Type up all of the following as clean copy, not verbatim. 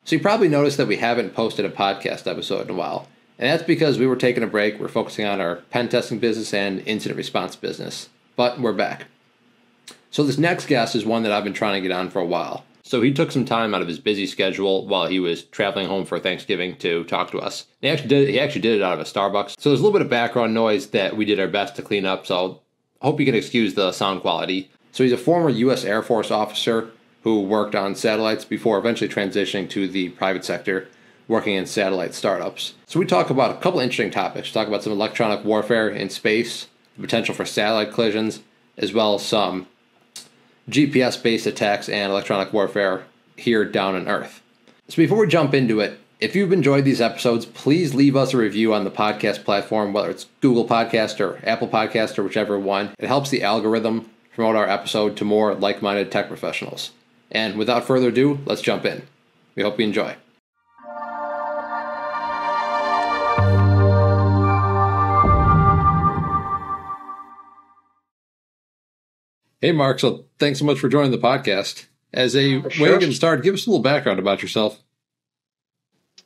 So you probably noticed that we haven't posted a podcast episode in a while. And that's because we were taking a break. We're focusing on our pen testing business and incident response business. But we're back. So this next guest is one that I've been trying to get on for a while. So he took some time out of his busy schedule while he was traveling home for Thanksgiving to talk to us. He actually did it out of a Starbucks. So there's a little bit of background noise that we did our best to clean up. So I hope you can excuse the sound quality. So he's a former U.S. Air Force officer who worked on satellites before eventually transitioning to the private sector, working in satellite startups. So we talk about a couple interesting topics. We talk about some electronic warfare in space, the potential for satellite collisions, as well as some GPS-based attacks and electronic warfare here down on Earth. So before we jump into it, if you've enjoyed these episodes, please leave us a review on the podcast platform, whether it's Google Podcast or Apple Podcast or whichever one. It helps the algorithm promote our episode to more like-minded tech professionals. And without further ado, let's jump in. We hope you enjoy. Hey, Mark. So thanks so much for joining the podcast. As a way to get started, give us a little background about yourself.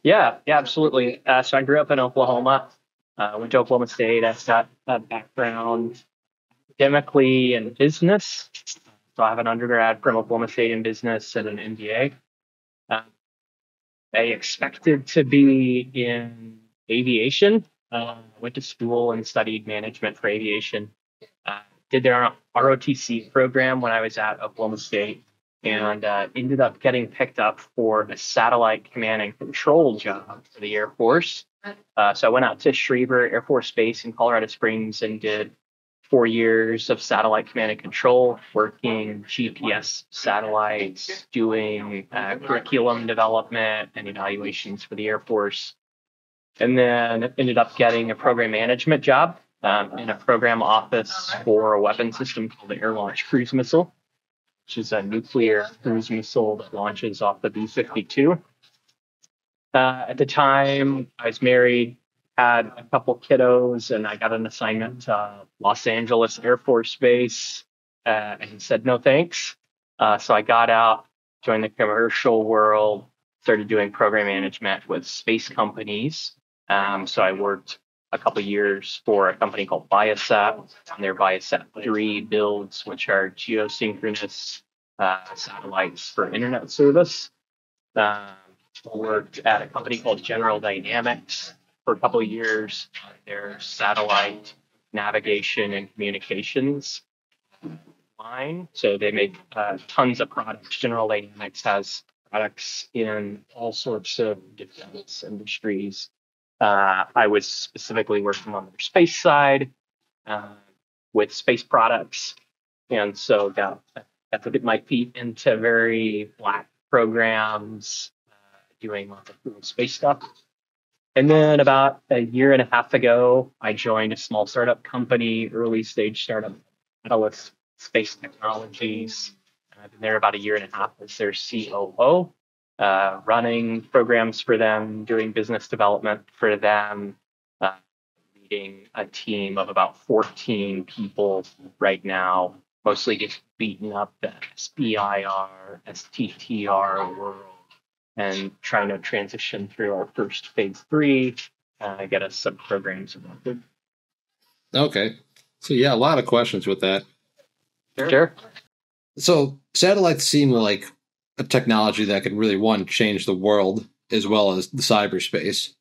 Yeah, absolutely. So I grew up in Oklahoma. Went to Oklahoma State. I've got a background academically in business. So I have an undergrad from Oklahoma State in business and an MBA. I expected to be in aviation. Went to school and studied management for aviation. Did their ROTC program when I was at Oklahoma State and ended up getting picked up for a satellite command and control job for the Air Force. So I went out to Schriever Air Force Base in Colorado Springs and did 4 years of satellite command and control, working GPS satellites, doing curriculum development and evaluations for the Air Force. And then ended up getting a program management job in a program office for a weapon system called the Air Launch Cruise Missile, which is a nuclear cruise missile that launches off the B-52. At the time, I was married, had a couple kiddos, and I got an assignment to Los Angeles Air Force Base and said no thanks. So I got out, joined the commercial world, started doing program management with space companies. So I worked a couple years for a company called Viasat on their Viasat 3 builds, which are geosynchronous satellites for internet service. Worked at a company called General Dynamics for a couple of years on their satellite navigation and communications line. So they make tons of products. General Dynamics has products in all sorts of defense industries. I was specifically working on their space side with space products. And so got to get my feet into very black programs, doing lots of cool space stuff. And then about a year and a half ago, I joined a small startup company, early stage startup, Catalyst Space Technologies. I've been there about a year and a half as their COO. Running programs for them, doing business development for them, leading a team of about 14 people right now, mostly just beating up the SBIR, STTR world, and trying to transition through our first phase 3, get us some programs involved. Okay. So yeah, a lot of questions with that. Sure. So satellites seem like a technology that could really, one, change the world as well as the cyberspace.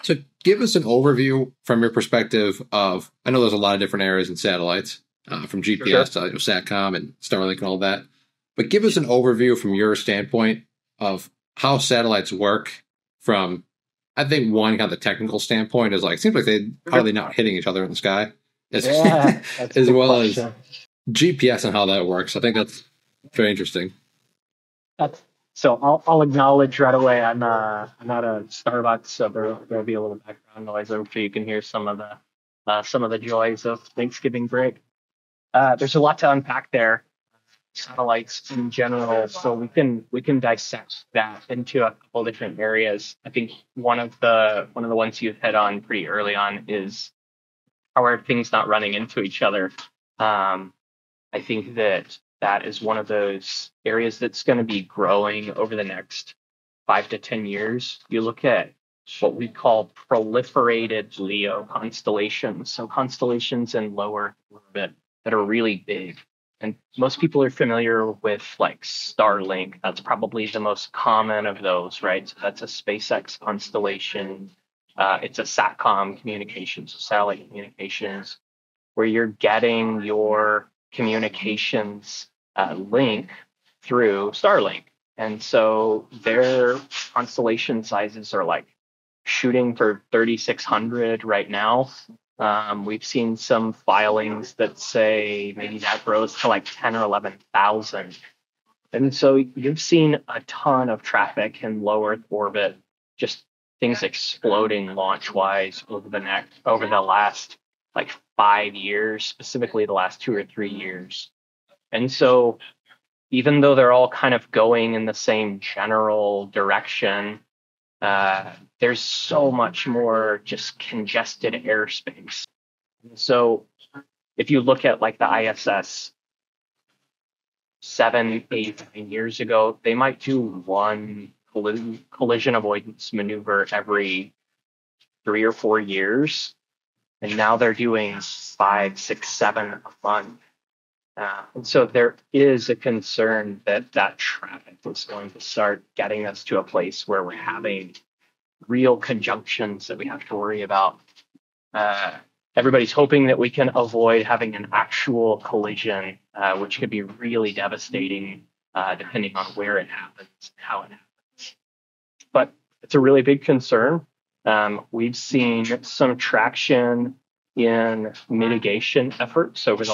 So give us an overview from your perspective of, I know there's a lot of different areas in satellites, from GPS to SATCOM and Starlink and all that, but give us an overview from your standpoint of how satellites work from, I think, one kind of the technical standpoint is like, it seems like how are they not hitting each other in the sky? As well as GPS and how that works. I think that's very interesting. So I'll acknowledge right away. I'm not a Starbucks, so there'll be a little background noise. I'm sure you can hear some of the joys of Thanksgiving break. There's a lot to unpack there. Satellites in general, so we can dissect that into a couple different areas. I think one of the ones you hit on pretty early on is how are things not running into each other. I think that is one of those areas that's going to be growing over the next 5 to 10 years, you look at what we call proliferated LEO constellations. So constellations in lower orbit that are really big. And most people are familiar with like Starlink. That's probably the most common of those, right? So that's a SpaceX constellation. It's a SATCOM communications, so satellite communications, where you're getting your communications link through Starlink. And so their constellation sizes are like shooting for 3,600 right now. We've seen some filings that say maybe that grows to like 10 or 11,000. And so you've seen a ton of traffic in low Earth orbit, just things exploding launch wise over the last like 5 years, specifically the last 2 or 3 years. And so even though they're all kind of going in the same general direction, there's so much more just congested airspace. So if you look at like the ISS 7, 8, 9 years ago, they might do one collision avoidance maneuver every 3 or 4 years. And now they're doing 5, 6, 7 a month. And so there is a concern that that traffic is going to start getting us to a place where we're having real conjunctions that we have to worry about. Everybody's hoping that we can avoid having an actual collision, which could be really devastating depending on where it happens, how it happens. But it's a really big concern. We've seen some traction in mitigation efforts over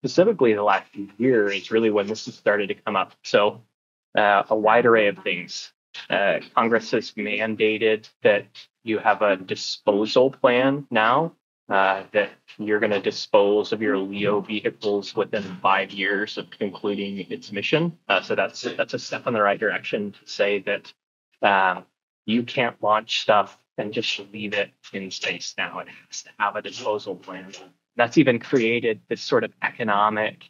specifically the last few years, really when this has started to come up. So a wide array of things. Congress has mandated that you have a disposal plan now, that you're going to dispose of your LEO vehicles within 5 years of concluding its mission. So that's a step in the right direction to say that you can't launch stuff and just leave it in space now. It has to have a disposal plan. That's even created this sort of economic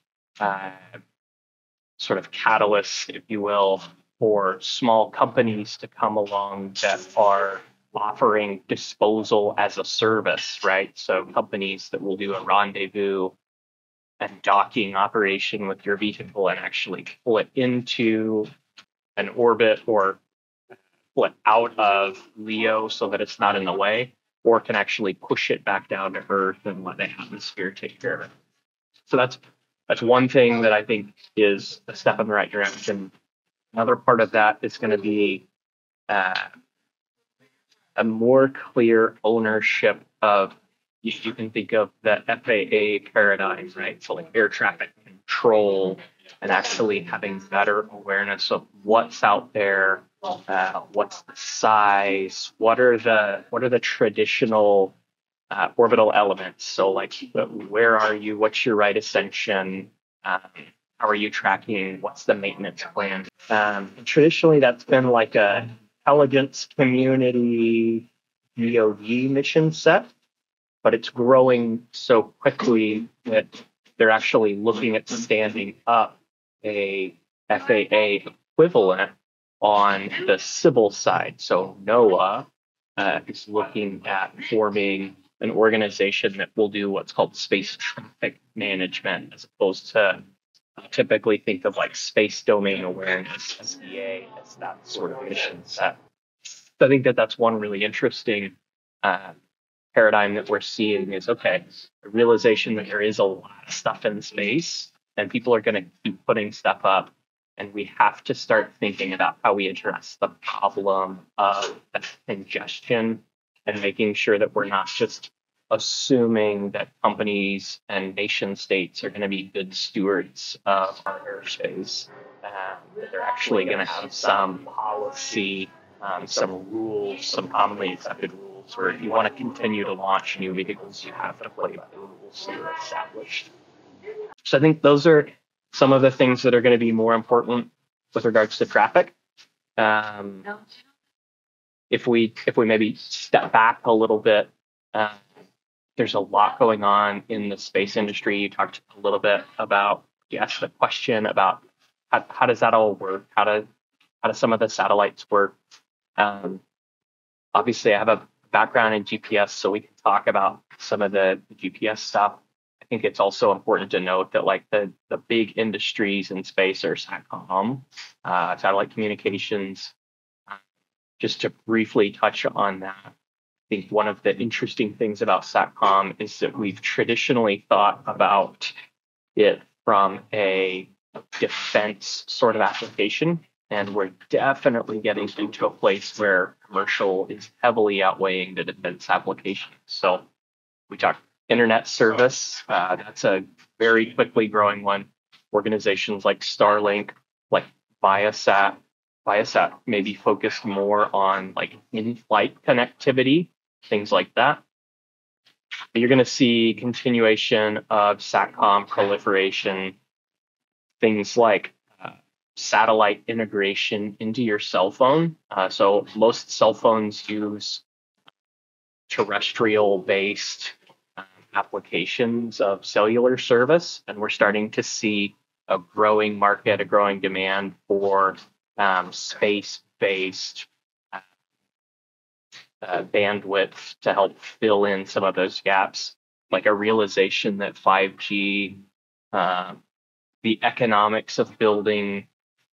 sort of catalyst, if you will, for small companies to come along that are offering disposal as a service, right? So companies that will do a rendezvous and docking operation with your vehicle and actually pull it into an orbit or pull it out of LEO so that it's not in the way, or can actually push it back down to Earth and let the atmosphere take care of it. So that's one thing that I think is a step in the right direction. Another part of that is going to be a more clear ownership of, you can think of the FAA paradigm, right? So like air traffic control and actually having better awareness of what's out there, what's the size, what are the traditional orbital elements. So like, where are you? What's your right ascension? How are you tracking? What's the maintenance plan? Traditionally, that's been like a intelligence community DoD mission set, but it's growing so quickly that they're actually looking at standing up a FAA equivalent on the civil side. So NOAA is looking at forming an organization that will do what's called space traffic management, as opposed to typically think of like space domain awareness, SDA, as that sort of mission set. So I think that that's one really interesting paradigm that we're seeing is, okay, the realization that there is a lot of stuff in space and people are going to keep putting stuff up. And we have to start thinking about how we address the problem of congestion and making sure that we're not just assuming that companies and nation states are going to be good stewards of our airspace, that they're actually going to have some policy, some rules, some commonly accepted rules, where if you want to continue to launch new vehicles, you have to play by the rules that are established. So I think those are some of the things that are going to be more important with regards to traffic. If we maybe step back a little bit, there's a lot going on in the space industry. You talked a little bit about, you asked the question about how does that all work? How how do some of the satellites work. Um, Obviously, I have a background in GPS, so we can talk about some of the GPS stuff. I think it's also important to note that like the big industries in space are SATCOM, satellite communications. Just to briefly touch on that, I think one of the interesting things about SATCOM is that we've traditionally thought about it from a defense sort of application. And we're definitely getting into a place where commercial is heavily outweighing the defense application. So we talk internet service. That's a very quickly growing one. Organizations like Starlink, like Viasat. Viasat may be focused more on like in-flight connectivity, things like that. But you're going to see continuation of SATCOM proliferation, things like satellite integration into your cell phone. So most cell phones use terrestrial-based applications of cellular service, and we're starting to see a growing market, a growing demand for space-based bandwidth to help fill in some of those gaps, like a realization that 5G, the economics of building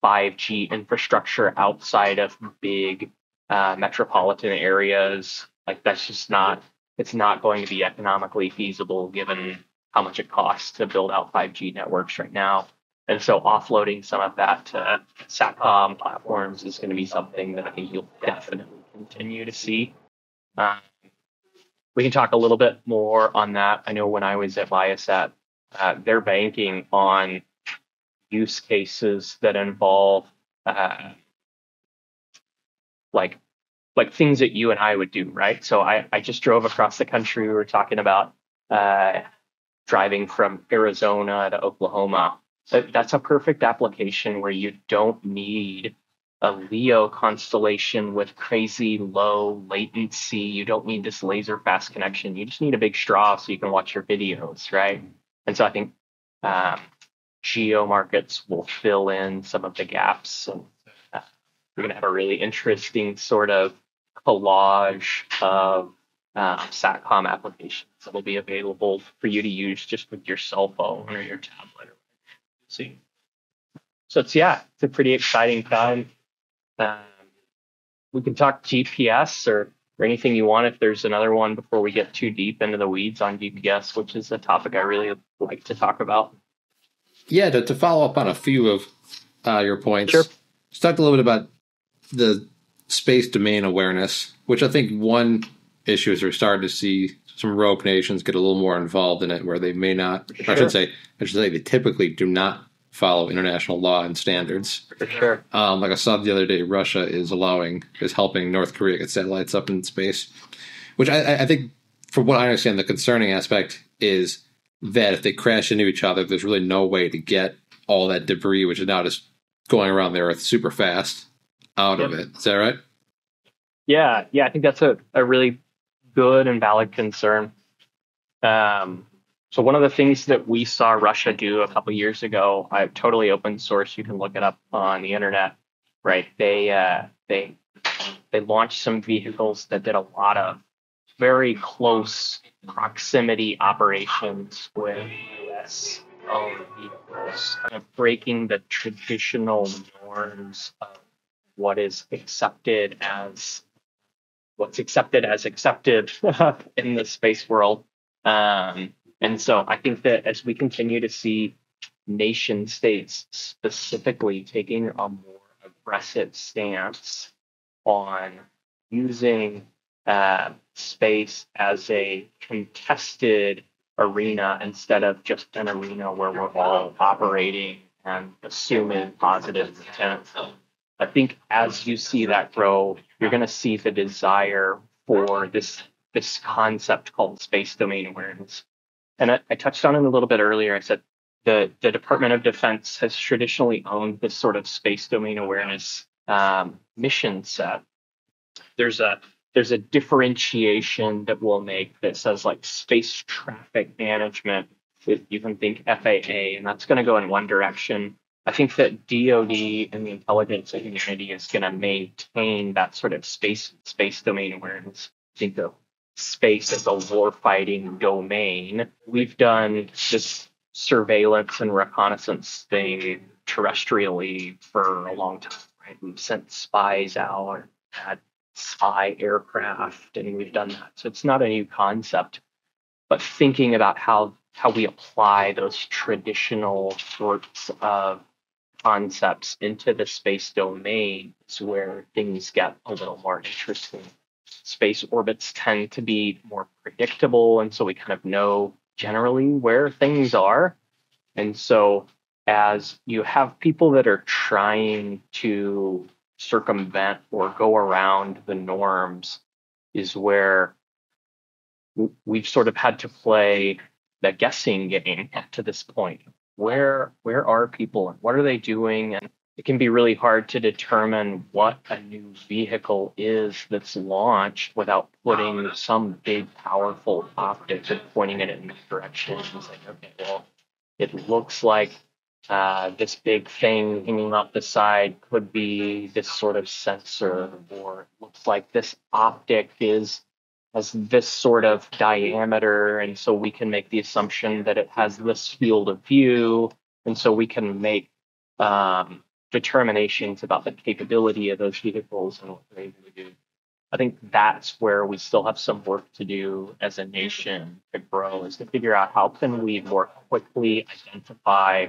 5G infrastructure outside of big metropolitan areas, like that's just not, it's not going to be economically feasible given how much it costs to build out 5G networks right now. And so offloading some of that to SATCOM platforms is going to be something that I think you'll definitely continue to see. We can talk a little bit more on that. I know when I was at Viasat, they're banking on use cases that involve like things that you and I would do, right? So I just drove across the country. We were talking about driving from Arizona to Oklahoma. That's a perfect application where you don't need a LEO constellation with crazy low latency. You don't need this laser fast connection. You just need a big straw so you can watch your videos, right? And so I think geo markets will fill in some of the gaps. And we're going to have a really interesting sort of collage of SATCOM applications that will be available for you to use just with your cell phone or your tablet. See, so it's a pretty exciting time. We can talk GPS or anything you want if there's another one before we get too deep into the weeds on GPS, which is a topic I really like to talk about. Yeah, to follow up on a few of your points, sure. Let's talk a little bit about the space domain awareness, which I think one issue is we're starting to see some rogue nations get a little more involved in it where they may not, sure. I should say they typically do not follow international law and standards. For sure. Like I saw the other day, Russia is helping North Korea get satellites up in space, which I think, from what I understand, the concerning aspect is that if they crash into each other, there's really no way to get all that debris, which is now just going around the Earth super fast, out of it. Is that right? Yeah, I think that's a really good and valid concern. So one of the things that we saw Russia do a couple years ago, totally open source, you can look it up on the internet, right? They launched some vehicles that did a lot of very close proximity operations with U.S. owned vehicles, kind of breaking the traditional norms of what's accepted as accepted in the space world. And so I think that as we continue to see nation states specifically taking a more aggressive stance on using space as a contested arena instead of just an arena where we're all operating and assuming positive intent, I think as you see that grow, you're going to see the desire for this concept called space domain awareness. And I touched on it a little bit earlier. I said the Department of Defense has traditionally owned this sort of space domain awareness mission set. There's a differentiation that we'll make that says like space traffic management. You can think FAA, and that's going to go in one direction. I think that DoD and the intelligence community is going to maintain that sort of space domain awareness. I think of space as a warfighting domain. We've done this surveillance and reconnaissance thing terrestrially for a long time, right? We've sent spies out, had spy aircraft, and we've done that. So it's not a new concept, but thinking about how we apply those traditional sorts of concepts into the space domain is where things get a little more interesting. Space orbits tend to be more predictable, and so we kind of know generally where things are. And so, as you have people that are trying to circumvent or go around the norms, is where we've sort of had to play the guessing game up to this point. Where are people and what are they doing? And it can be really hard to determine what a new vehicle is that's launched without putting some big powerful optics and pointing it in that direction. It's like, okay, well, it looks like this big thing hanging off the side could be this sort of sensor, or it looks like this optic has this sort of diameter, and so we can make the assumption that it has this field of view, and so we can make determinations about the capability of those vehicles and what they're able to do. I think that's where we still have some work to do as a nation to grow, is to figure out how can we more quickly identify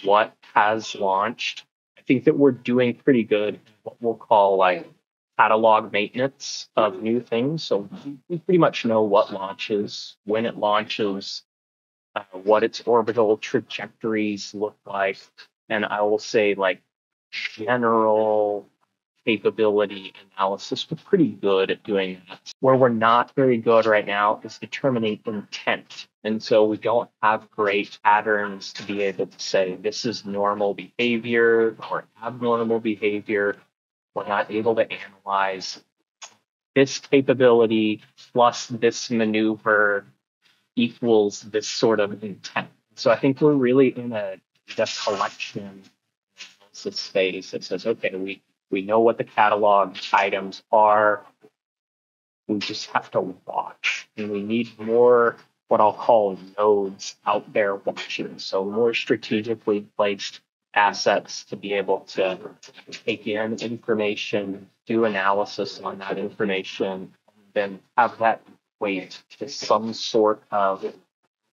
what has launched. I think that we're doing pretty good what we'll call like catalog maintenance of new things. So we pretty much know what launches, when it launches, what its orbital trajectories look like. And I will say like general capability analysis. We're pretty good at doing that. Where we're not very good right now is determining intent. And so we don't have great patterns to be able to say this is normal behavior or abnormal behavior. We're not able to analyze this capability plus this maneuver equals this sort of intent. So I think we're really in the collection analysis phase that says, okay, we know what the catalog items are. We just have to watch, and we need more what I'll call nodes out there watching. So more strategically placed assets to be able to take in information, do analysis on that information, then have that equate to some sort of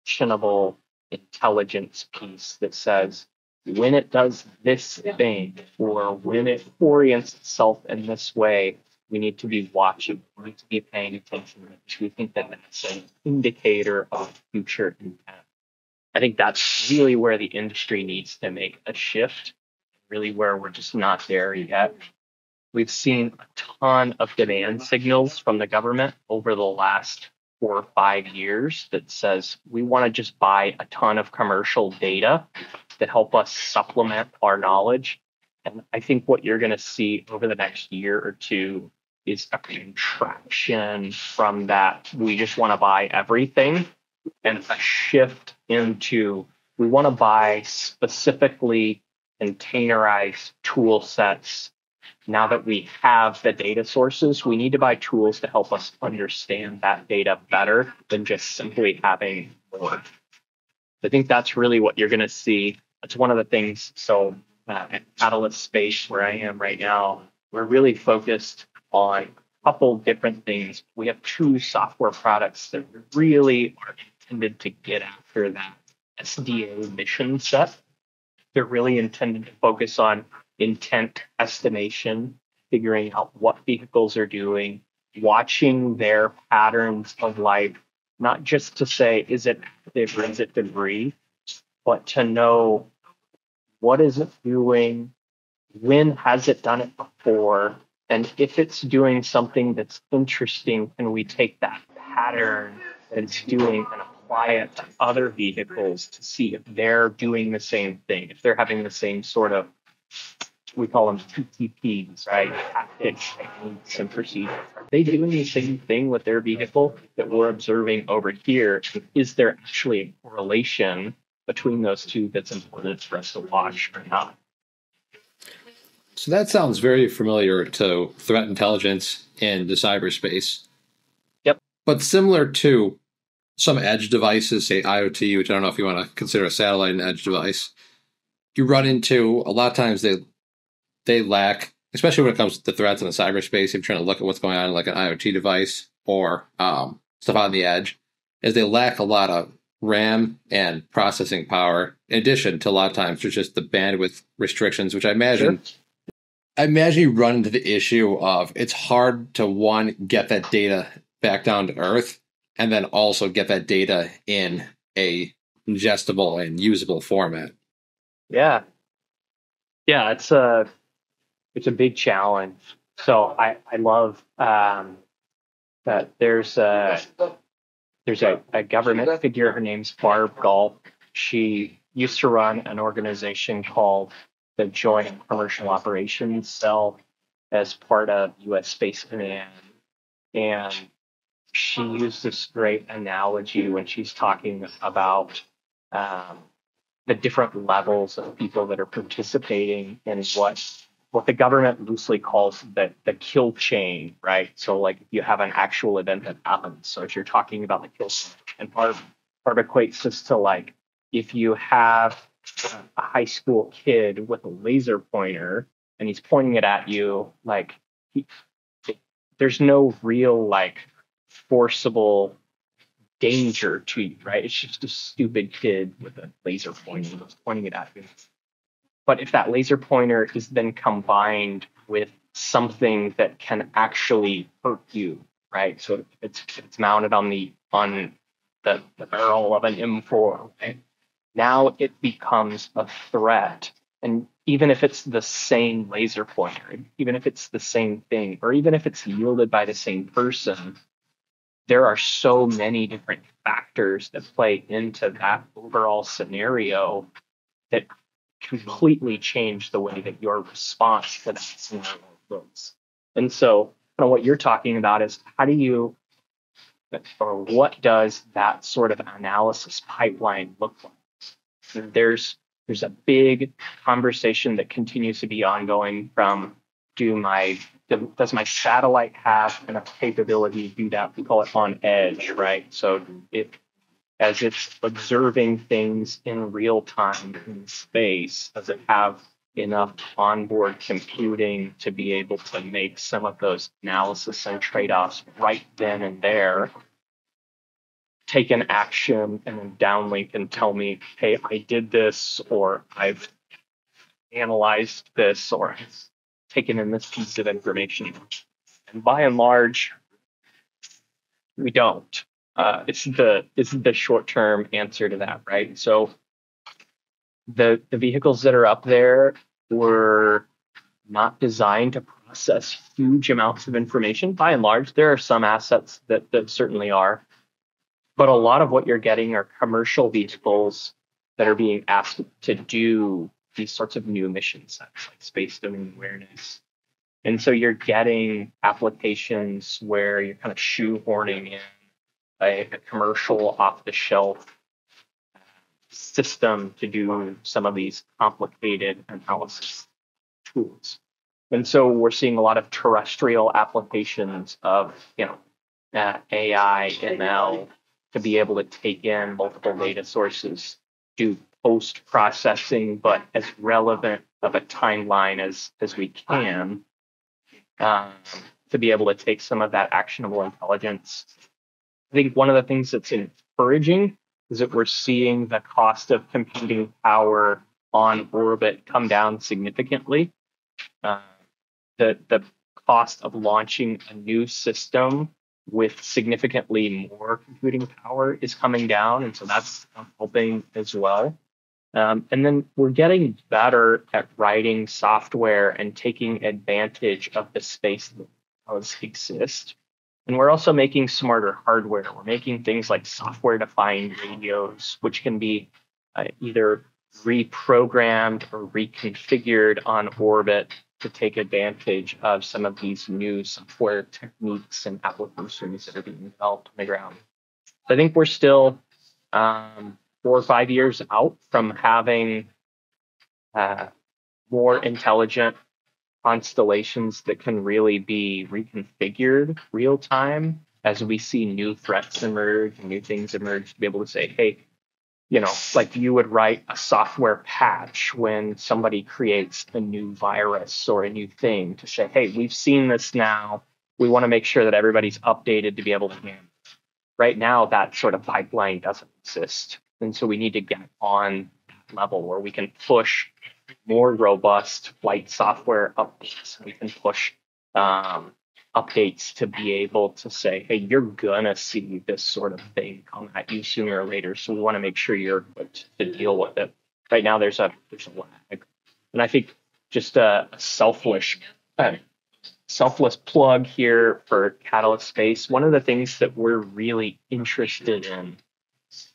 actionable intelligence piece that says, when it does this thing, or when it orients itself in this way, we need to be watching, we need to be paying attention, because we think that that's an indicator of future intent. I think that's really where the industry needs to make a shift, really where we're just not there yet. We've seen a ton of demand signals from the government over the last 4 or 5 years that says we want to just buy a ton of commercial data that help us supplement our knowledge. And I think what you're going to see over the next year or two is a contraction from that. We just want to buy everything, and a shift into we want to buy specifically containerized tool sets. Now that we have the data sources, we need to buy tools to help us understand that data better than just simply having more. I think that's really what you're going to see. That's one of the things. So at Catalyst Space, where I am right now, we're really focused on a couple different things. We have 2 software products that really are intended to get after that SDA mission set. They're really intended to focus on intent estimation, figuring out what vehicles are doing, watching their patterns of life, not just to say, is it active or is it debris, but to know what is it doing, when has it done it before, and if it's doing something that's interesting, can we take that pattern that it's doing and apply it to other vehicles to see if they're doing the same thing, if they're having the same sort of, we call them TTPs, right? Tactics, techniques, and procedures. Are they doing the same thing with their vehicle that we're observing over here? Is there actually a correlation between those two that's important for us to watch or not. So that sounds very familiar to threat intelligence in the cyberspace. Yep. But similar to some edge devices, say IoT, which I don't know if you want to consider a satellite an edge device, you run into a lot of times they lack, especially when it comes to threats in the cyberspace, if you're trying to look at what's going on in like an IoT device or stuff on the edge, is they lack a lot of RAM and processing power. In addition to a lot of times there's just the bandwidth restrictions, which I imagine you run into the issue of it's hard to, one, get that data back down to earth, and then also get that data in a ingestible and usable format. Yeah. Yeah, it's a big challenge. So I love that there's a government figure. Her name's Barb Galt. She used to run an organization called the Joint Commercial Operations Cell as part of U.S. Space Command. And she used this great analogy when she's talking about the different levels of people that are participating in what the government loosely calls the kill chain, right? So like if you have an actual event that happens. So if you're talking about the kill chain, and Barb equates this to like if you have a high school kid with a laser pointer and he's pointing it at you, like there's no real like forcible danger to you, right? It's just a stupid kid with a laser pointer that's pointing it at you. But if that laser pointer is then combined with something that can actually hurt you, right? So it's mounted on the barrel of an M4, right? Now it becomes a threat. And even if it's the same laser pointer, even if it's the same thing, or even if it's yielded by the same person, there are so many different factors that play into that overall scenario that completely change the way that your response to that scenario goes. And so what you're talking about is how do you, or what does that sort of analysis pipeline look like? There's a big conversation that continues to be ongoing from does my satellite have enough capability to do that? We call it on edge, right? So as it's observing things in real time in space, does it have enough onboard computing to be able to make some of those analysis and trade-offs right then and there, take an action and then downlink and tell me, hey, I did this, or I've analyzed this, or I've taken in this piece of information. And by and large, we don't. It's the short-term answer to that, right? So the vehicles that are up there were not designed to process huge amounts of information. By and large, there are some assets that certainly are, but a lot of what you're getting are commercial vehicles that are being asked to do these sorts of new mission sets, like space domain awareness. And so you're getting applications where you're kind of shoehorning in a commercial off-the-shelf system to do some of these complicated analysis tools. And so we're seeing a lot of terrestrial applications of AI, ML, to be able to take in multiple data sources, do post-processing, but as relevant of a timeline as we can, to be able to take some of that actionable intelligence. I think one of the things that's encouraging is that we're seeing the cost of computing power on orbit come down significantly. The cost of launching a new system with significantly more computing power is coming down, and so that's helping as well. And then we're getting better at writing software and taking advantage of the space that does exist. And we're also making smarter hardware. We're making things like software-defined radios, which can be either reprogrammed or reconfigured on orbit to take advantage of some of these new software techniques and applications that are being developed on the ground. So I think we're still 4 or 5 years out from having more intelligent constellations that can really be reconfigured real time as we see new threats emerge and new things emerge to be able to say, hey, like you would write a software patch when somebody creates a new virus or a new thing to say, hey, we've seen this now. We want to make sure that everybody's updated to be able to handle it. Right now, that sort of pipeline doesn't exist. And so we need to get on that level where we can push more robust flight software updates. We can push updates to be able to say, hey, you're gonna see this sort of thing come at you sooner or later. So we want to make sure you're equipped to deal with it. Right now, there's a lag, and I think just a selfless plug here for Catalyst Space. One of the things that we're really interested in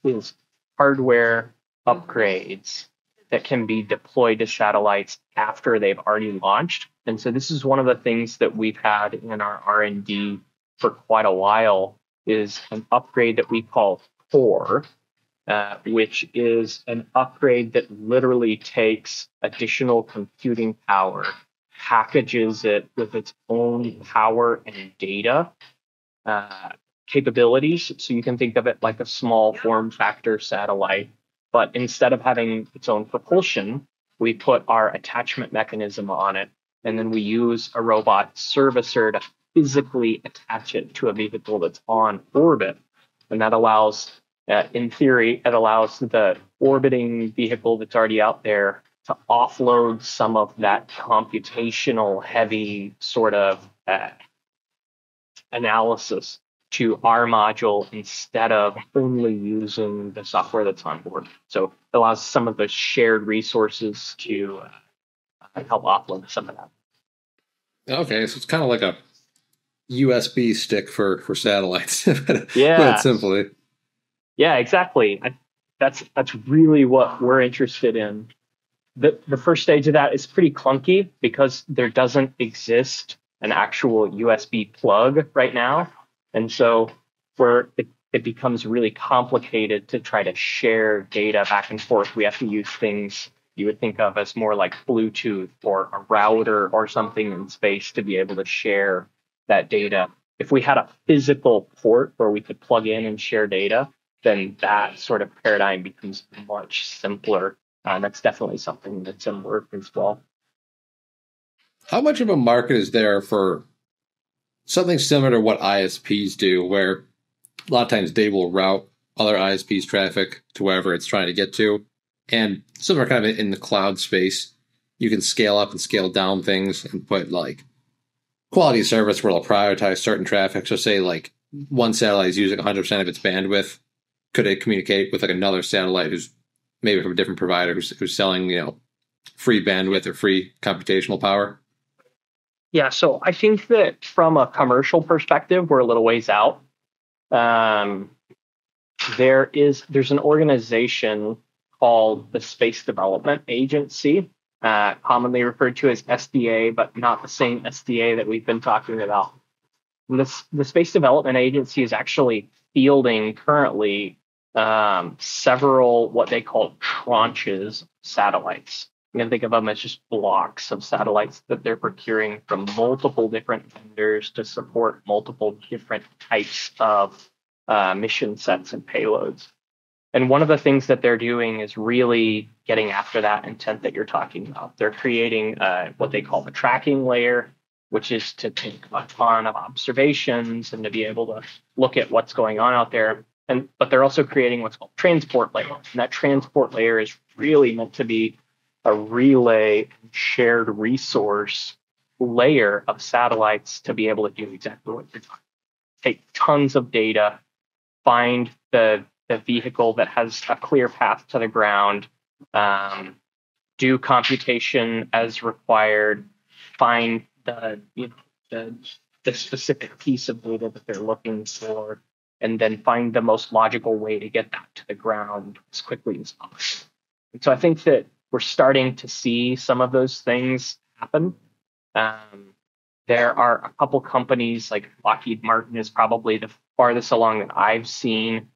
is hardware upgrades that can be deployed to satellites after they've already launched. And so this is one of the things that we've had in our R&D for quite a while, is an upgrade that we call Core, which is an upgrade that literally takes additional computing power, packages it with its own power and data capabilities. So you can think of it like a small form factor satellite, but instead of having its own propulsion, we put our attachment mechanism on it, and then we use a robot servicer to physically attach it to a vehicle that's on orbit. And that allows, in theory, it allows the orbiting vehicle that's already out there to offload some of that computational heavy sort of analysis to our module instead of only using the software that's on board. So it allows some of the shared resources to help offload some of that. Okay, so it's kind of like a USB stick for satellites, put Yeah. it simply. Yeah, exactly. That's really what we're interested in. The first stage of that is pretty clunky because there doesn't exist an actual USB plug right now. And so it becomes really complicated to try to share data back and forth. We have to use things you would think of as more like Bluetooth or a router or something in space to be able to share that data. If we had a physical port where we could plug in and share data, then that sort of paradigm becomes much simpler. That's definitely something that's in work as well. How much of a market is there for something similar to what ISPs do, where a lot of times they will route other ISPs' traffic to wherever it's trying to get to? And similar kind of in the cloud space, you can scale up and scale down things and put like quality of service where they'll prioritize certain traffic. So say like one satellite is using 100% of its bandwidth. Could it communicate with like another satellite who's maybe from a different provider who's selling, free bandwidth or free computational power? Yeah, so I think that from a commercial perspective, we're a little ways out. There's an organization called the Space Development Agency, commonly referred to as SDA, but not the same SDA that we've been talking about. The Space Development Agency is actually fielding currently several what they call tranches of satellites. You can think of them as just blocks of satellites that they're procuring from multiple different vendors to support multiple different types of mission sets and payloads. And one of the things that they're doing is really getting after that intent that you're talking about. They're creating what they call the tracking layer, which is to take a ton of observations and to be able to look at what's going on out there. But they're also creating what's called transport layer. And that transport layer is really meant to be a relay shared resource layer of satellites to be able to do exactly what you're talking about. Take tons of data, find the vehicle that has a clear path to the ground, do computation as required, find the specific piece of data that they're looking for, and then find the most logical way to get that to the ground as quickly as possible. And so I think that we're starting to see some of those things happen. There are a couple companies, like Lockheed Martin is probably the farthest along that I've seen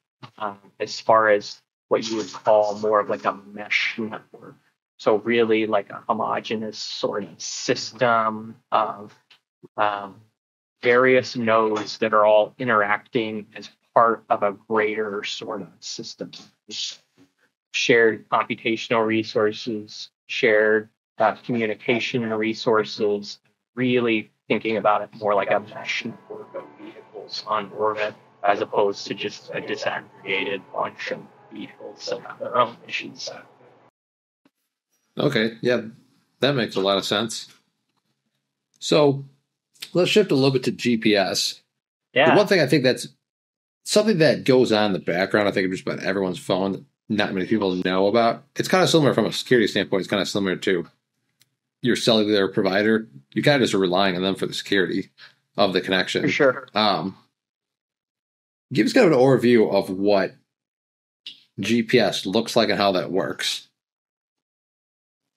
as far as what you would call more of like a mesh network. So really like a homogeneous sort of system of various nodes that are all interacting as part of a greater sort of system. Shared computational resources, shared communication resources, really thinking about it more like a mesh network of vehicles on orbit as opposed to just a disaggregated bunch of vehicles that have their own missions. Okay, yeah, that makes a lot of sense. So let's shift a little bit to GPS. The one Yeah, thing I think that's something that goes on in the background, I think just about everyone's phone, that not many people know about. It's kind of similar from a security standpoint. It's kind of similar to your cellular provider. You kind of just are relying on them for the security of the connection. for sure. Give us kind of an overview of what GPS looks like and how that works.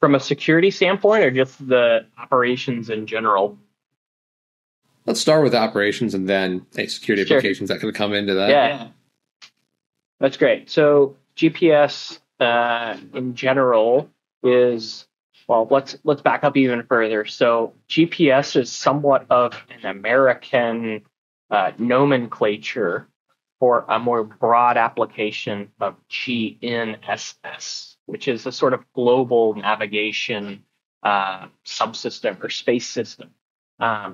From a security standpoint, or just the operations in general? Let's start with operations and then security Sure. applications that could come into that. Yeah, that's great. So GPS in general is, well, let's back up even further. So GPS is somewhat of an American nomenclature for a more broad application of GNSS, which is a sort of global navigation subsystem or space system.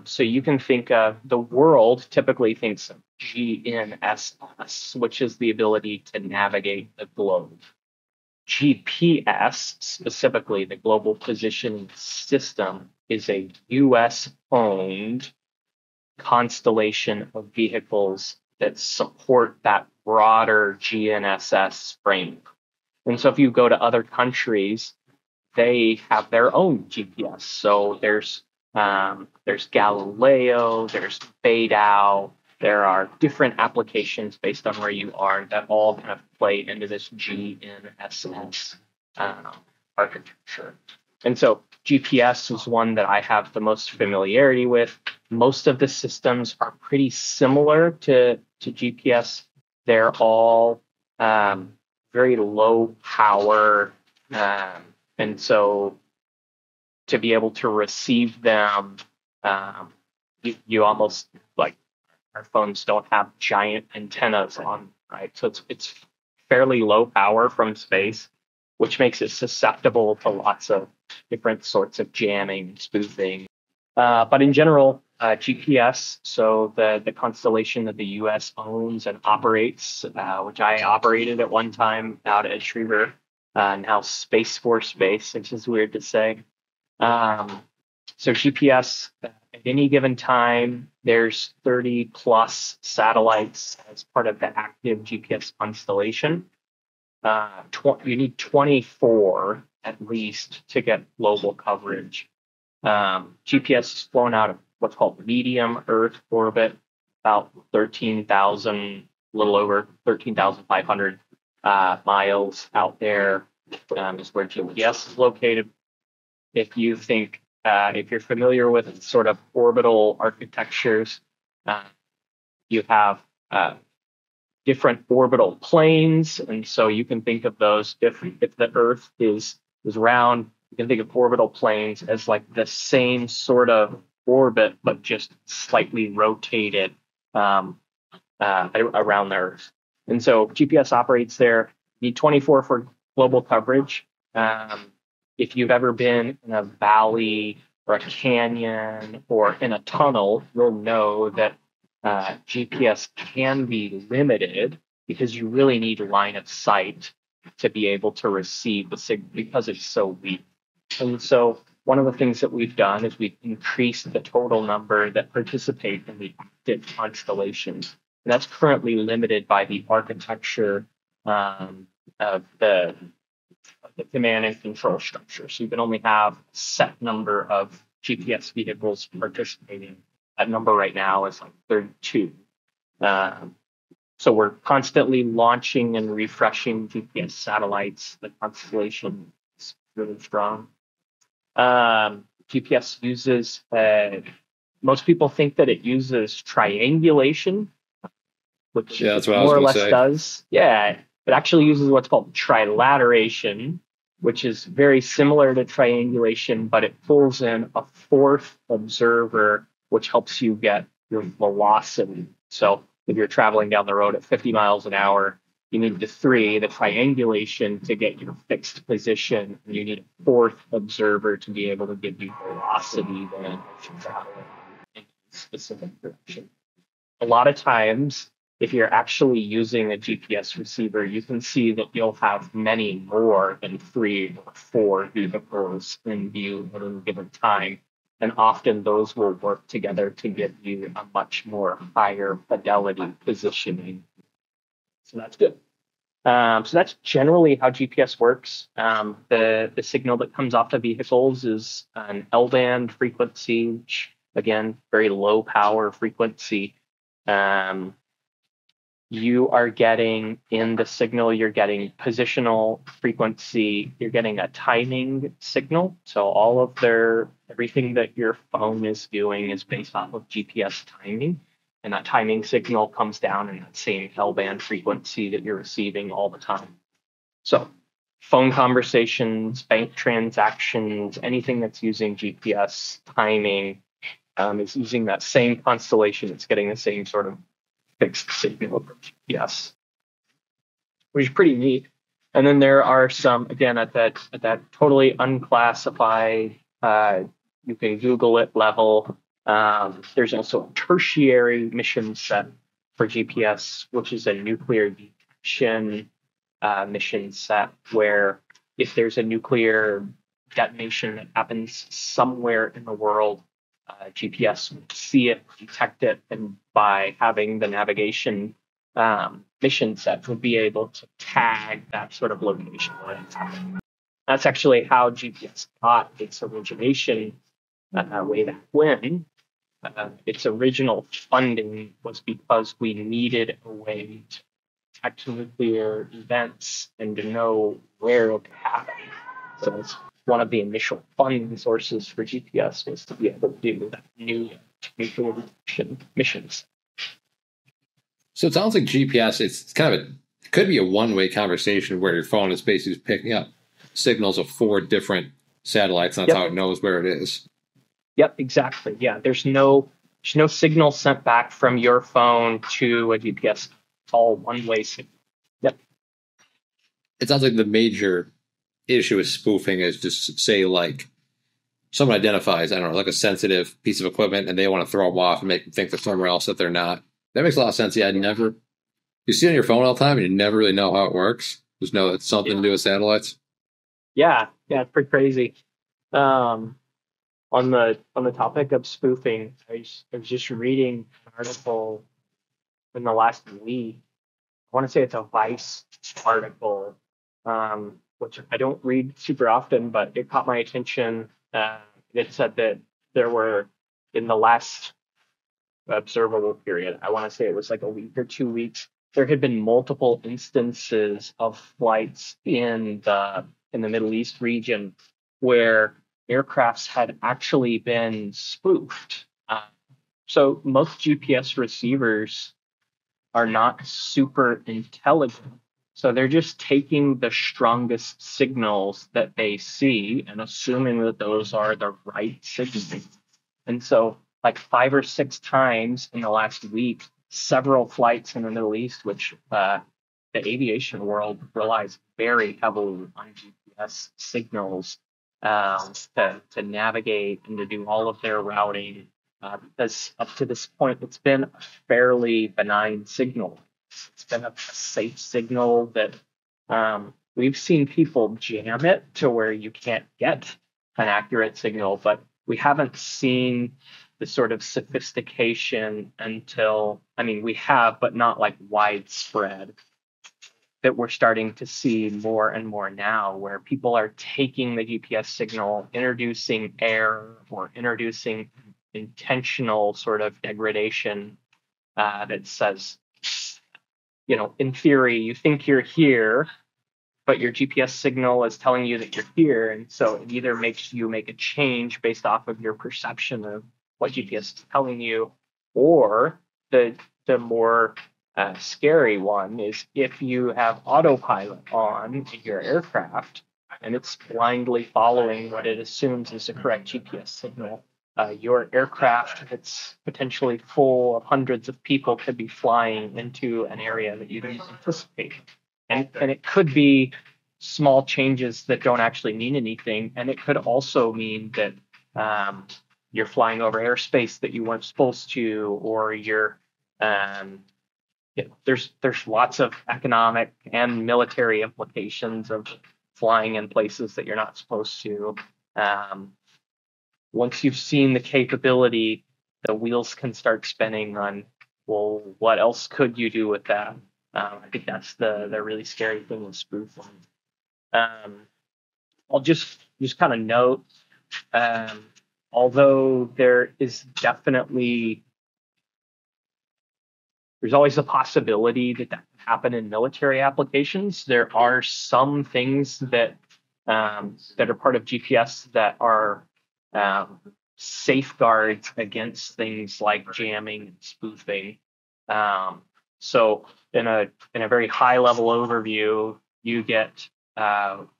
So you can think of the world typically thinks of GNSS, which is the ability to navigate the globe. GPS, specifically the Global Positioning System, is a U.S. owned constellation of vehicles that support that broader GNSS framework. And so if you go to other countries, they have their own GPS. So there's Galileo, there's Beidou, there are different applications based on where you are that all kind of play into this GNSS architecture. And so GPS is one that I have the most familiarity with. Most of the systems are pretty similar to GPS. They're all very low power. And so to be able to receive them, you almost like our phones don't have giant antennas on, right? So it's fairly low power from space, which makes it susceptible to lots of different sorts of jamming, spoofing. But in general, GPS, so the constellation that the U.S. owns and operates, which I operated at one time out at Schriever, now Space Force Base, which is weird to say. So GPS, at any given time, there's 30 plus satellites as part of the active GPS constellation. You need 24 at least to get global coverage. GPS is flown out of what's called medium Earth orbit, about 13,000, a little over 13,500 miles out there is where GPS is located. If you think, if you're familiar with sort of orbital architectures, you have different orbital planes, and so you can think of those different. If the Earth is round, you can think of orbital planes as like the same sort of orbit, but just slightly rotated around the Earth. And so GPS operates there. You need 24 for global coverage. If you've ever been in a valley or a canyon or in a tunnel, you'll know that GPS can be limited because you really need line of sight to be able to receive the signal because it's so weak. And so one of the things that we've done is we've increased the total number that participate in the active constellations. And that's currently limited by the architecture of the command and control structure. So you can only have a set number of GPS vehicles participating. That number right now is like 32. So we're constantly launching and refreshing GPS satellites. The constellation is really strong. GPS uses, most people think that it uses triangulation, which Yeah, that's what more or I was less going to say. does. Yeah, It actually uses what's called trilateration, which is very similar to triangulation, but it pulls in a fourth observer, which helps you get your velocity. So if you're traveling down the road at 50 miles an hour, you need the triangulation to get your fixed position, and you need a fourth observer to be able to give you velocity then if you're traveling in a specific direction. A lot of times, if you're actually using a GPS receiver, you can see that you'll have many more than 3 or 4 vehicles in view at any given time. And often those will work together to give you a much more higher fidelity positioning. So that's good. So that's generally how GPS works. The signal that comes off the vehicles is an L-band frequency, which, again, very low power frequency. You are getting in the signal, you're getting positional frequency, you're getting a timing signal. So all of everything that your phone is doing is based off of GPS timing. And that timing signal comes down in that same L-band frequency that you're receiving all the time. So phone conversations, bank transactions, anything that's using GPS timing is using that same constellation. It's getting the same sort of fixed signal from GPS, which is pretty neat. And then there are some, again, at that totally unclassified, you can Google it level. There's also a tertiary mission set for GPS, which is a nuclear detection mission set, where if there's a nuclear detonation that happens somewhere in the world, GPS would see it, detect it, and by having the navigation mission set, would be able to tag that sort of location where it's happening. That's actually how GPS got its origination way back when. Its original funding was because we needed a way to detect nuclear events and to know where it happened. So it's one of the initial funding sources for GPS was to be able to do that new nuclear detection missions. So it sounds like GPS, it's kind of it could be a one-way conversation where your phone is basically picking up signals of 4 different satellites, and that's how it knows where it is. Yep, exactly. Yeah, there's no signal sent back from your phone to a GPS. It's all one-way signal. Yep. It sounds like the major issue with spoofing is just say like someone identifies, I don't know, like a sensitive piece of equipment and they want to throw them off and make them think they're somewhere else that they're not. That makes a lot of sense. Yeah, you see it on your phone all the time and you never really know how it works. Just know it's something to do with satellites. Yeah, it's pretty crazy. On the topic of spoofing, I was just reading an article in the last week. I want to say it's a Vice article, which I don't read super often, but it caught my attention. It said that there were, in the last observable period, I want to say it was like a week or 2 weeks, there had been multiple instances of flights in the Middle East region where aircrafts had actually been spoofed. So most GPS receivers are not super intelligent. So they're just taking the strongest signals that they see and assuming that those are the right signals. And so like 5 or 6 times in the last week, several flights in the Middle East, which the aviation world relies very heavily on GPS signals to navigate and to do all of their routing. Because up to this point, it's been a fairly benign signal. It's been a safe signal that we've seen people jam it to where you can't get an accurate signal, but we haven't seen the sort of sophistication until, we have, but not like widespread, that we're starting to see more and more now, where people are taking the GPS signal, introducing error or introducing intentional sort of degradation that says, in theory, you think you're here, but your GPS signal is telling you that you're here. And so it either makes you make a change based off of your perception of what GPS is telling you, or the more scary one is if you have autopilot on in your aircraft and it's blindly following what it assumes is the correct GPS signal. Your aircraft that's potentially full of hundreds of people could be flying into an area that you didn't anticipate. And it could be small changes that don't actually mean anything. And it could also mean that you're flying over airspace that you weren't supposed to, or there's lots of economic and military implications of flying in places that you're not supposed to. Once you've seen the capability, the wheels can start spinning on, well, what else could you do with that? I think that's the really scary thing with spoofing. I'll just kind of note, although there's always a possibility that can happen in military applications. There are some things that are part of GPS that are safeguards against things like jamming and spoofing. So in a very high level overview, you get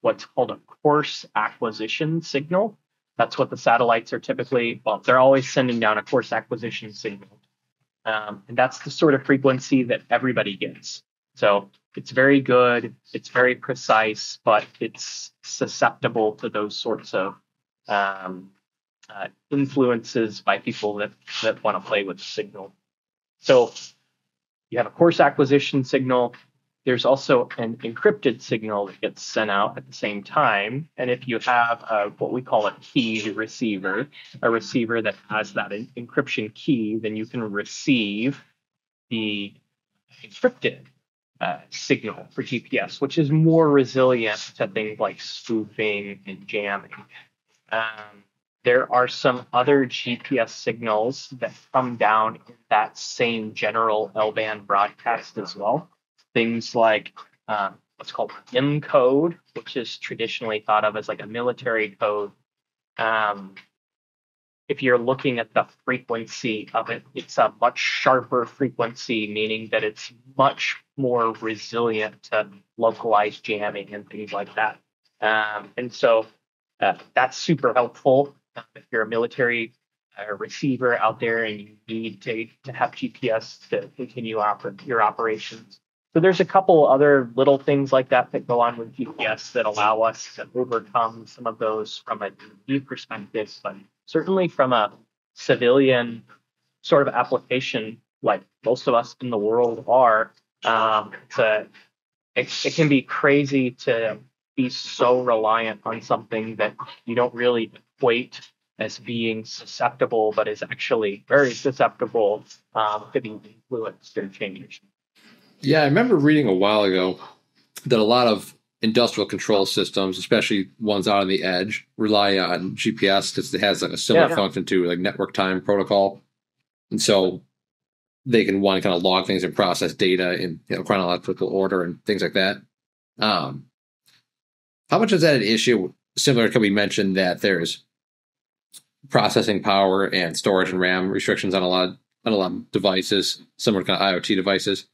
what's called a course acquisition signal. That's what the satellites are typically, they're always sending down a course acquisition signal. And that's the sort of frequency that everybody gets. So it's very good, it's very precise, but it's susceptible to those sorts of influences by people that want to play with the signal. So you have a course acquisition signal. There's also an encrypted signal that gets sent out at the same time. And if you have what we call a key receiver, a receiver that has that encryption key, then you can receive the encrypted signal for GPS, which is more resilient to things like spoofing and jamming. There are some other GPS signals that come down in that same general L-band broadcast as well. Things like what's called M code, which is traditionally thought of as like a military code. If you're looking at the frequency of it, it's a much sharper frequency, meaning that it's much more resilient to localized jamming and things like that. And so that's super helpful if you're a military receiver out there and you need to have GPS to continue your operations. So there's a couple other little things like that go on with GPS that allow us to overcome some of those from a DoD perspective, but certainly from a civilian sort of application, like most of us in the world are, it can be crazy to be so reliant on something that you don't really equate as being susceptible, but is actually very susceptible to being influenced or changed. Yeah, I remember reading a while ago that a lot of industrial control systems, especially ones out on the edge, rely on GPS because it has like a similar function to like network time protocol. And so they can kind of log things and process data in chronological order and things like that. How much is that an issue? Similar to we mentioned that there's processing power and storage and RAM restrictions on a lot of devices, similar to kind of IoT devices,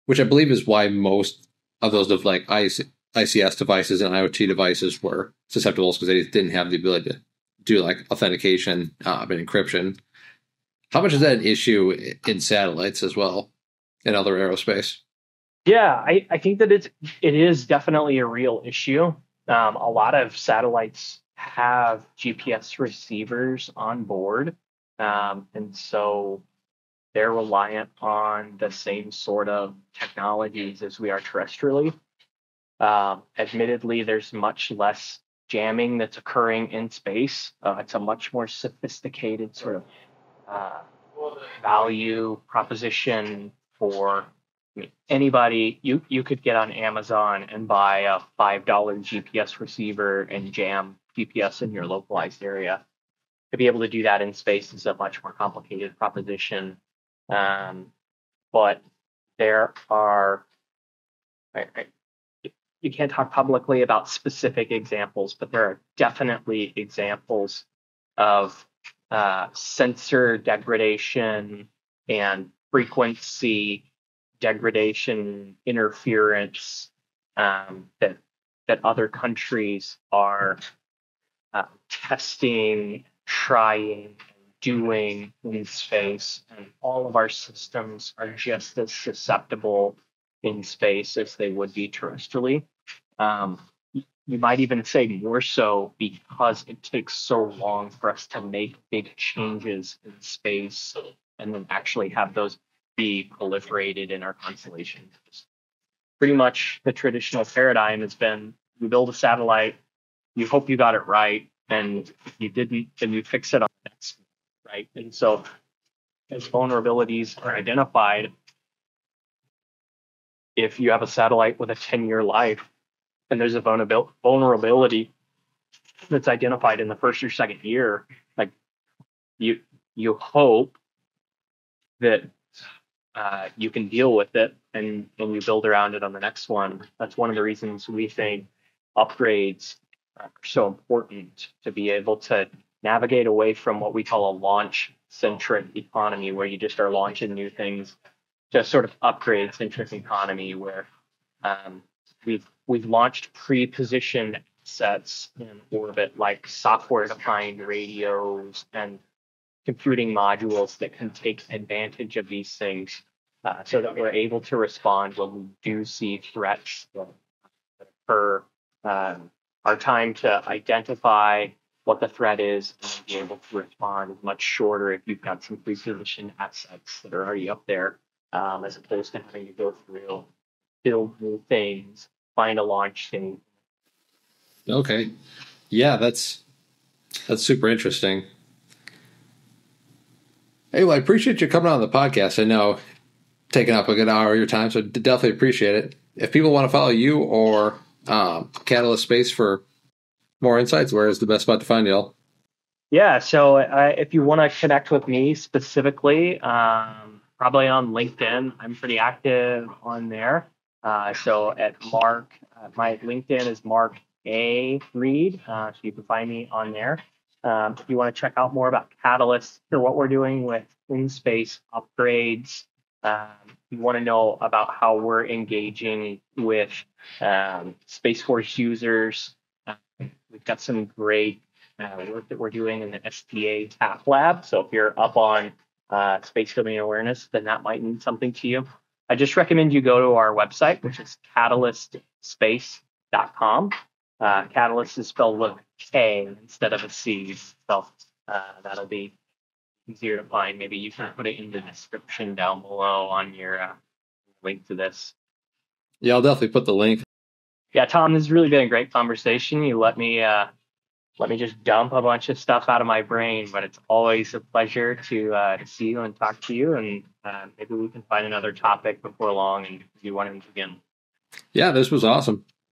which I believe is why most of those of like ICS devices and IoT devices were susceptible, because they didn't have the ability to do like authentication and encryption. How much is that an issue in satellites as well, and other aerospace? Yeah, I think that it is definitely a real issue. A lot of satellites have GPS receivers on board, and so they're reliant on the same sort of technologies as we are terrestrially. Admittedly, there's much less jamming that's occurring in space. It's a much more sophisticated sort of value proposition for anybody. You could get on Amazon and buy a $5 GPS receiver and jam GPS in your localized area. To be able to do that in space is a much more complicated proposition. But there are, you can't talk publicly about specific examples, but there are definitely examples of sensor degradation and frequency degradation, interference that other countries are testing, trying, doing in space, and all of our systems are just as susceptible in space as they would be terrestrially. Um, you might even say more so because it takes so long for us to make big changes in space and then actually have those be proliferated in our constellation. Pretty much the traditional paradigm has been you build a satellite, you hope you got it right, and if you didn't, then you fix it on the next one, right? And so as vulnerabilities are identified, if you have a satellite with a 10-year life and there's a vulnerability that's identified in the first or second year, like you hope that you can deal with it and you build around it on the next one. That's one of the reasons we think upgrades are so important, to be able to navigate away from what we call a launch-centric economy, where you just are launching new things, to sort of upgrade-centric economy, where we've launched pre-positioned assets in orbit, like software-defined radios and computing modules that can take advantage of these things, so that we're able to respond when we do see threats that occur. Our time to identify what the threat is and be able to respond is much shorter if you've got some pre-positioned assets that are already up there, as opposed to having to go through, build new things, find a launch thing. Okay. Yeah, that's super interesting. Hey, well, I appreciate you coming on the podcast. I know taking up a good hour of your time, so definitely appreciate it. If people want to follow you or Catalyst Space for more insights, where is the best spot to find y'all? Yeah, so if you want to connect with me specifically, probably on LinkedIn. I'm pretty active on there. So at Mark, my LinkedIn is Mark A. Reed, so you can find me on there. If you want to check out more about Catalyst or what we're doing with in-space upgrades, you want to know about how we're engaging with Space Force users. We've got some great work that we're doing in the SPA TAP lab. So if you're up on space domain awareness, then that might mean something to you. I just recommend you go to our website, which is catalystspace.com. Catalyst is spelled with K instead of a C. So that'll be easier to find. Maybe you can put it in the description down below on your link to this. Yeah, I'll definitely put the link. Yeah, Tom, this has really been a great conversation. You let me just dump a bunch of stuff out of my brain, but it's always a pleasure to see you and talk to you. And maybe we can find another topic before long and do one of them again. Yeah, this was awesome.